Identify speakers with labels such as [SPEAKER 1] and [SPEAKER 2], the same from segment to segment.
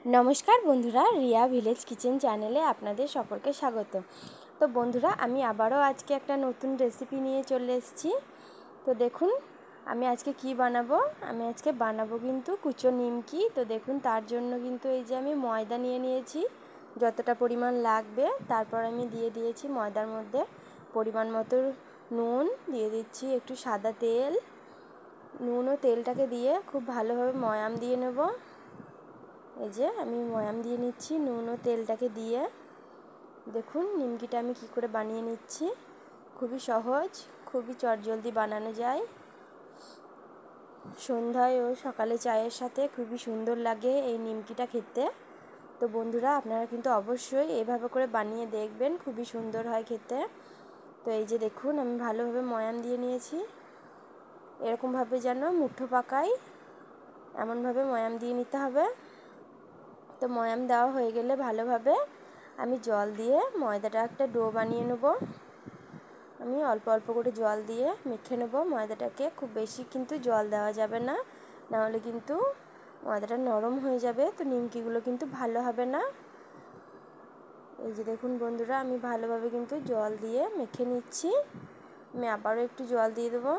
[SPEAKER 1] নমস্কার বন্ধুরা, Riya village kitchen চ্যানেলে আপনাদের সকলকে স্বাগত। তো বন্ধুরা, আমি আবারও আজকে একটা নতুন রেসিপি নিয়ে চলে এসেছি। তো দেখুন আমি আজকে কি বানাবো। আমি আজকে বানাবো কিন্তু কুচো নিমকি। তো দেখুন তার জন্য কিন্তু এই যে আমি ময়দা নিয়ে নিয়েছি যতটা পরিমাণ লাগবে। তারপর আমি দিয়ে দিয়েছি ময়দার মধ্যে পরিমাণ মতো নুন, দিয়ে দিচ্ছি একটু সাদা তেল। নুন ও তেলটাকে দিয়ে খুব ভালোভাবে ময়াম দিয়ে নেব। এই যে আমি ময়াম দিয়ে নিচ্ছি নুন ও তেলটাকে দিয়ে। দেখুন নিমকিটা আমি কি করে বানিয়ে নিচ্ছি। খুবই সহজ, খুবই চটজলদি বানানো যায়। সন্ধ্যায় ও সকালে চায়ের সাথে খুবই সুন্দর লাগে এই নিমকিটা খেতে। তো বন্ধুরা, আপনারা কিন্তু অবশ্যই এভাবে করে বানিয়ে দেখবেন, খুবই সুন্দর হয় খেতে। তো এই যে দেখুন আমি ভালোভাবে ময়াম দিয়ে নিয়েছি। এরকমভাবে যেন মুঠো পাকায় এমনভাবে ময়াম দিয়ে নিতে হবে। তো ময়াম দেওয়া হয়ে গেলে ভালোভাবে আমি জল দিয়ে ময়দাটা একটা ডো বানিয়ে নেব। আমি অল্প অল্প করে জল দিয়ে মেখে নেব ময়দাটাকে। খুব বেশি কিন্তু জল দেওয়া যাবে না, নাহলে কিন্তু ময়দাটা নরম হয়ে যাবে, তো নিমকিগুলো কিন্তু ভালো হবে না। এই যে দেখুন বন্ধুরা, আমি ভালোভাবে কিন্তু জল দিয়ে মেখে নিচ্ছি। আমি আবারও একটু জল দিয়ে দেবো।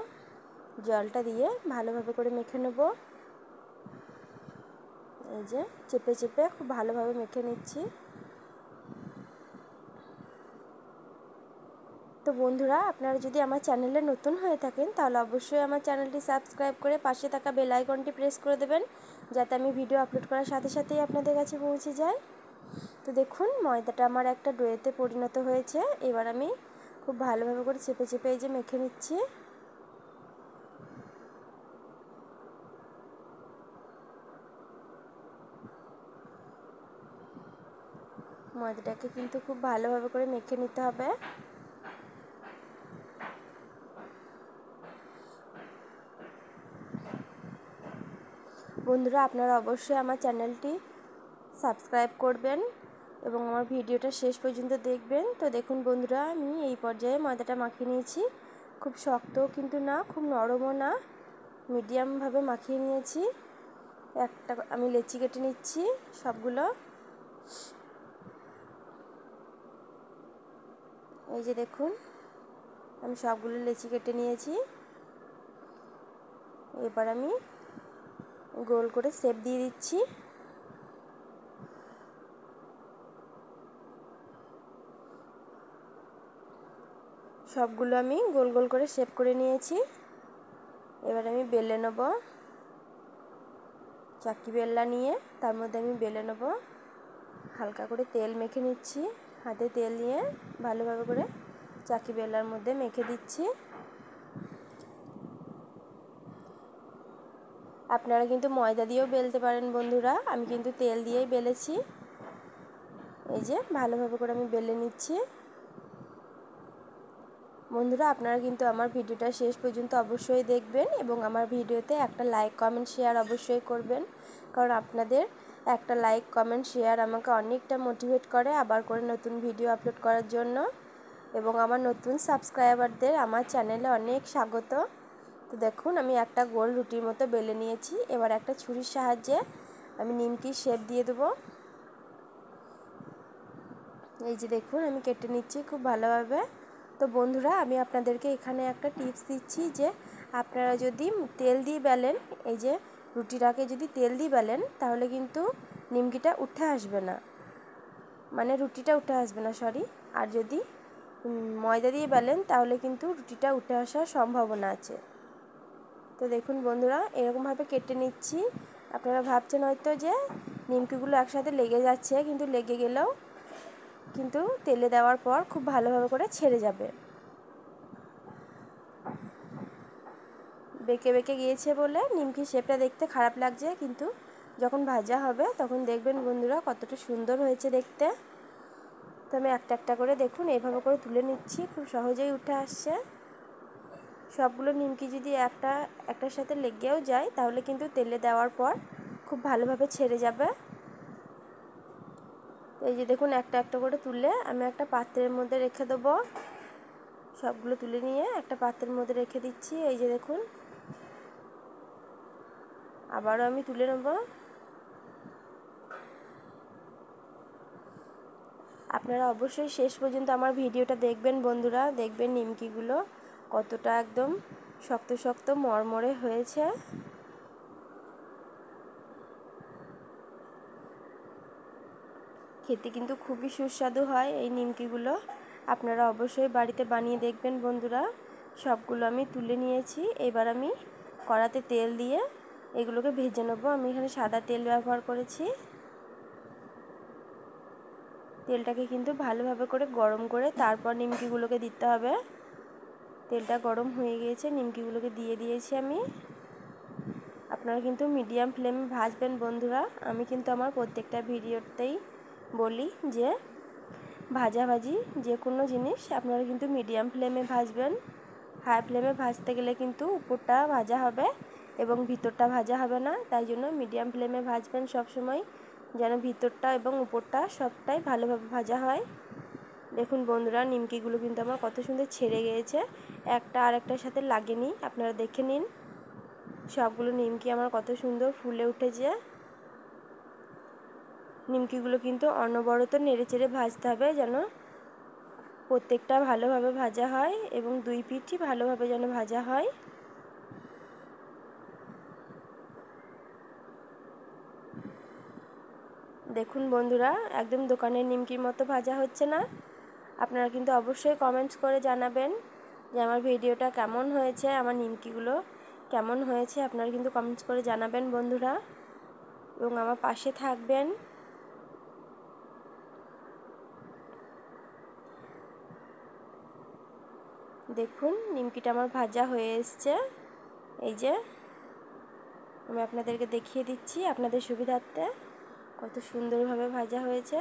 [SPEAKER 1] জলটা দিয়ে ভালোভাবে করে মেখে নেব। এই যে চেপে চেপে খুব ভালোভাবে মেখে নিচ্ছি। তো বন্ধুরা, আপনারা যদি আমার চ্যানেলে নতুন হয়ে থাকেন তাহলে অবশ্যই আমার চ্যানেলটি সাবস্ক্রাইব করে পাশে থাকা বেল আইকনটি প্রেস করে দেবেন, যাতে আমি ভিডিও আপলোড করার সাথে সাথেই আপনাদের কাছে পৌঁছে যায়। তো দেখুন ময়দাটা আমার একটা ডোয়েতে পরিণত হয়েছে। এবার আমি খুব ভালোভাবে করে চেপে চেপে এই যে মেখে নিচ্ছি। ময়দাটাকে কিন্তু খুব ভালোভাবে করে মেখে নিতে হবে। বন্ধুরা, আপনারা অবশ্যই আমার চ্যানেলটি সাবস্ক্রাইব করবেন এবং আমার ভিডিওটা শেষ পর্যন্ত দেখবেন। তো দেখুন বন্ধুরা, আমি এই পর্যায়ে ময়দাটা মাখিয়ে নিয়েছি। খুব শক্তও কিন্তু না, খুব নরমও না, মিডিয়ামভাবে মাখিয়ে নিয়েছি। একটা আমি লেচি কেটে নিচ্ছি সবগুলো। এই যে দেখুন আমি সবগুলো লেচি কেটে নিয়েছি। এবার আমি গোল করে শেপ দিয়ে দিচ্ছি। সবগুলো আমি গোল গোল করে শেপ করে নিয়েছি। এবার আমি বেলে নেব। চাকি বেলনা নিয়ে তার মধ্যে আমি বেলে নেব। হালকা করে তেল মেখে নিচ্ছি। হাতে তেল নিয়ে ভালোভাবে করে চাকি বেলনার মধ্যে মেখে দিচ্ছি। আপনারা কিন্তু ময়দা দিয়েও বেলতে পারেন বন্ধুরা, আমি কিন্তু তেল দিয়েই বেলেছি। এই যে ভালোভাবে করে আমি বেলে নিচ্ছি। বন্ধুরা, আপনারা কিন্তু আমার ভিডিওটা শেষ পর্যন্ত অবশ্যই দেখবেন এবং আমার ভিডিওতে একটা লাইক কমেন্ট শেয়ার অবশ্যই করবেন, কারণ আপনাদের একটা লাইক কমেন্ট শেয়ার আমাকে অনেকটা মোটিভেট করে আবার করে নতুন ভিডিও আপলোড করার জন্য। এবং আমার নতুন সাবস্ক্রাইবারদের আমার চ্যানেলে অনেক স্বাগত। তো দেখুন আমি একটা গোল রুটির মতো বেলে নিয়েছি। এবার একটা ছুরির সাহায্যে আমি নিমকির শেপ দিয়ে দেবো। এই যে দেখুন আমি কেটে নিচ্ছি খুব ভালোভাবে। তো বন্ধুরা, আমি আপনাদেরকে এখানে একটা টিপস দিচ্ছি যে আপনারা যদি তেল দিয়ে বেলেন, এই যে রুটিটাকে যদি তেল দিয়ে বেলেন তাহলে কিন্তু নিমকিটা উঠে আসবে না, মানে রুটিটা উঠে আসবে না, সরি। আর যদি ময়দা দিয়ে বেলেন তাহলে কিন্তু রুটিটা উঠে আসার সম্ভাবনা আছে। তো দেখুন বন্ধুরা, এরকমভাবে কেটে নিচ্ছি। আপনারা ভাবছেন হয়তো যে নিমকিগুলো একসাথে লেগে যাচ্ছে, কিন্তু লেগে গেলেও কিন্তু তেলে দেওয়ার পর খুব ভালোভাবে করে ছেড়ে যাবে। বেঁকে বেঁকে গিয়েছে বলে নিমকি শেপটা দেখতে খারাপ লাগছে, কিন্তু যখন ভাজা হবে তখন দেখবেন বন্ধুরা কতটা সুন্দর হয়েছে দেখতে। তো আমি একটা একটা করে দেখুন এইভাবে করে তুলে নিচ্ছি, খুব সহজেই উঠে আসছে। সবগুলো নিমকি যদি একটার সাথে লেগেও যায় তাহলে কিন্তু তেলে দেওয়ার পর খুব ভালোভাবে ছেড়ে যাবে। এই যে দেখুন একটা একটা করে তুলে আমি একটা পাত্রের মধ্যে রেখে দেবো। সবগুলো তুলে নিয়ে একটা পাত্রের মধ্যে রেখে দিচ্ছি। এই যে দেখুন আবারও আমি তুলে নেব। আপনারা অবশ্যই শেষ পর্যন্ত আমার ভিডিওটা দেখবেন বন্ধুরা, দেখবেন নিমকিগুলো কতটা একদম শক্ত শক্ত মরমরে হয়েছে। খেতে কিন্তু খুবই সুস্বাদু হয় এই নিমকিগুলো। আপনারা অবশ্যই বাড়িতে বানিয়ে দেখবেন বন্ধুরা। সবগুলো আমি তুলে নিয়েছি। এবার আমি কড়াতে তেল দিয়ে এগুলোকে ভেজে নেবো। আমি এখানে সাদা তেল ব্যবহার করেছি। তেলটাকে কিন্তু ভালোভাবে করে গরম করে তারপর নিমকিগুলোকে দিতে হবে। তেলটা গরম হয়ে গিয়েছে, নিমকিগুলোকে দিয়ে দিয়েছি আমি। আপনারা কিন্তু মিডিয়াম ফ্লেমে ভাজবেন বন্ধুরা। আমি কিন্তু আমার প্রত্যেকটা ভিডিওতেই বলি যে ভাজাভাজি যে কোনো জিনিস আপনারা কিন্তু মিডিয়াম ফ্লেমে ভাজবেন। হাই ফ্লেমে ভাজতে গেলে কিন্তু উপরটা ভাজা হবে এবং ভিতরটা ভাজা হবে না। তাই জন্য মিডিয়াম ফ্লেমে ভাজবেন সব সময়, যেন ভিতরটা এবং উপরটা সবটাই ভালোভাবে ভাজা হয়। দেখুন বন্ধুরা, নিমকিগুলো কিন্তু আমার কত সুন্দর ছেড়ে গিয়েছে, একটা আরেকটার সাথে লাগেনি। আপনারা দেখে নিন, সবগুলো নিমকি আমার কত সুন্দর ফুলে উঠেছে। নিমকিগুলো কিন্তু অনবরত নেড়েচেড়ে ভাজতে হবে, যেন প্রত্যেকটা ভালোভাবে ভাজা হয় এবং দুই পিঠই ভালোভাবে যেন ভাজা হয়। দেখুন বন্ধুরা, একদম দোকানের নিমকির মতো ভাজা হচ্ছে না। আপনারা কিন্তু অবশ্যই কমেন্টস করে জানাবেন যে আমার ভিডিওটা কেমন হয়েছে, আমার নিমকিগুলো কেমন হয়েছে। আপনারা কিন্তু কমেন্টস করে জানাবেন বন্ধুরা এবং আমার পাশে থাকবেন। দেখুন নিমকিটা আমার ভাজা হয়ে এসছে। এই যে আমি আপনাদেরকে দেখিয়ে দিচ্ছি আপনাদের সুবিধার্থে, কত সুন্দরভাবে ভাজা হয়েছে।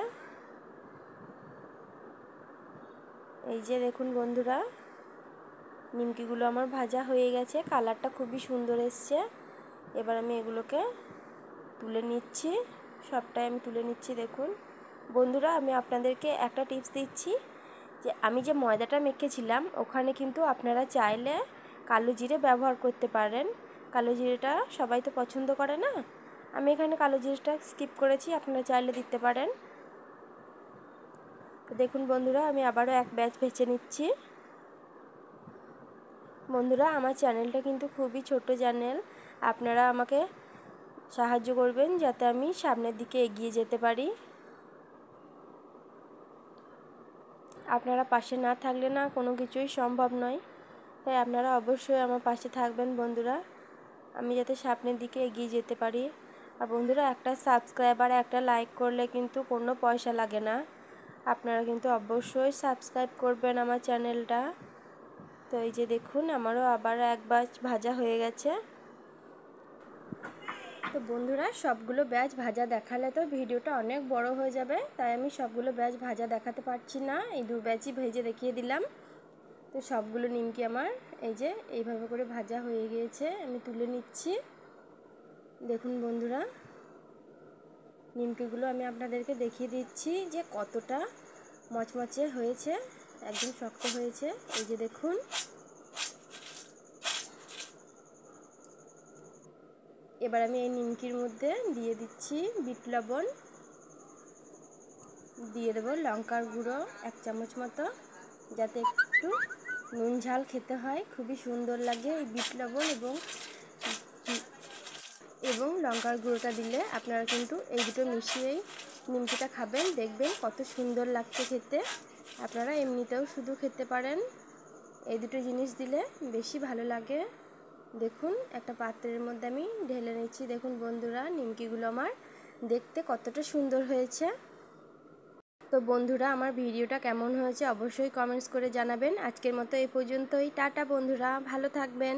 [SPEAKER 1] এই যে দেখুন বন্ধুরা, নিমকিগুলো আমার ভাজা হয়ে গেছে, কালারটা খুবই সুন্দর এসছে। এবার আমি এগুলোকে তুলে নিচ্ছি, সবটাই আমি তুলে নিচ্ছি। দেখুন বন্ধুরা, আমি আপনাদেরকে একটা টিপস দিচ্ছি যে আমি যে ময়দাটা মেখেছিলাম ওখানে কিন্তু আপনারা চাইলে কালো জিরে ব্যবহার করতে পারেন। কালো জিরেটা সবাই তো পছন্দ করে না, আমি এখানে কালো জিরেটা স্কিপ করেছি, আপনারা চাইলে দিতে পারেন। তো দেখুন বন্ধুরা, আমি আবারও এক ব্যাচ ভেজে নিচ্ছি। বন্ধুরা, আমার চ্যানেলটা কিন্তু খুবই ছোট চ্যানেল, আপনারা আমাকে সাহায্য করবেন যাতে আমি সামনের দিকে এগিয়ে যেতে পারি। আপনারা পাশে না থাকলে না কোনো কিছুই সম্ভব নয়, তাই আপনারা অবশ্যই আমার পাশে থাকবেন বন্ধুরা, আমি যাতে সামনের দিকে এগিয়ে যেতে পারি। আর বন্ধুরা, একটা সাবস্ক্রাইব আর একটা লাইক করলে কিন্তু কোনো পয়সা লাগে না, আপনারা কিন্তু অবশ্যই সাবস্ক্রাইব করবেন আমার চ্যানেলটা। তো এই যে দেখুন, আমারও আবার এক ব্যাচ ভাজা হয়ে গেছে। তো বন্ধুরা, সবগুলো ব্যাচ ভাজা দেখালে তো ভিডিওটা অনেক বড় হয়ে যাবে, তাই আমি সবগুলো ব্যাচ ভাজা দেখাতে পারছি না, এই দু ব্যাচই ভেজে দেখিয়ে দিলাম। তো সবগুলো নিমকি আমার এই যে এইভাবে করে ভাজা হয়ে গিয়েছে, আমি তুলে নিচ্ছি। দেখুন বন্ধুরা, নিমকিগুলো আমি আপনাদেরকে দেখিয়ে দিচ্ছি যে কতটা মচমচে হয়েছে, একদম শক্ত হয়েছে। এই যে দেখুন, এবার আমি এই নিমকির মধ্যে দিয়ে দিচ্ছি বিট লবণ, দিয়ে দেবো লঙ্কার গুঁড়ো 1 চামচ মতো, যাতে একটু নুন ঝাল খেতে হয়, খুবই সুন্দর লাগে এই বিট লবণ এবং লঙ্কার গুঁড়োটা দিলে। আপনারা কিন্তু এই দুটো মিশিয়েই নিমকিটা খাবেন, দেখবেন কত সুন্দর লাগছে খেতে। আপনারা এমনিতেও শুধু খেতে পারেন, এই দুটো জিনিস দিলে বেশি ভালো লাগে। দেখুন, একটা পাত্রের মধ্যে আমি ঢেলে নিচ্ছি। দেখুন বন্ধুরা, নিমকিগুলো আমার দেখতে কতটা সুন্দর হয়েছে। তো বন্ধুরা, আমার ভিডিওটা কেমন হয়েছে অবশ্যই কমেন্টস করে জানাবেন। আজকের মতো এই পর্যন্তই, টাটা বন্ধুরা, ভালো থাকবেন।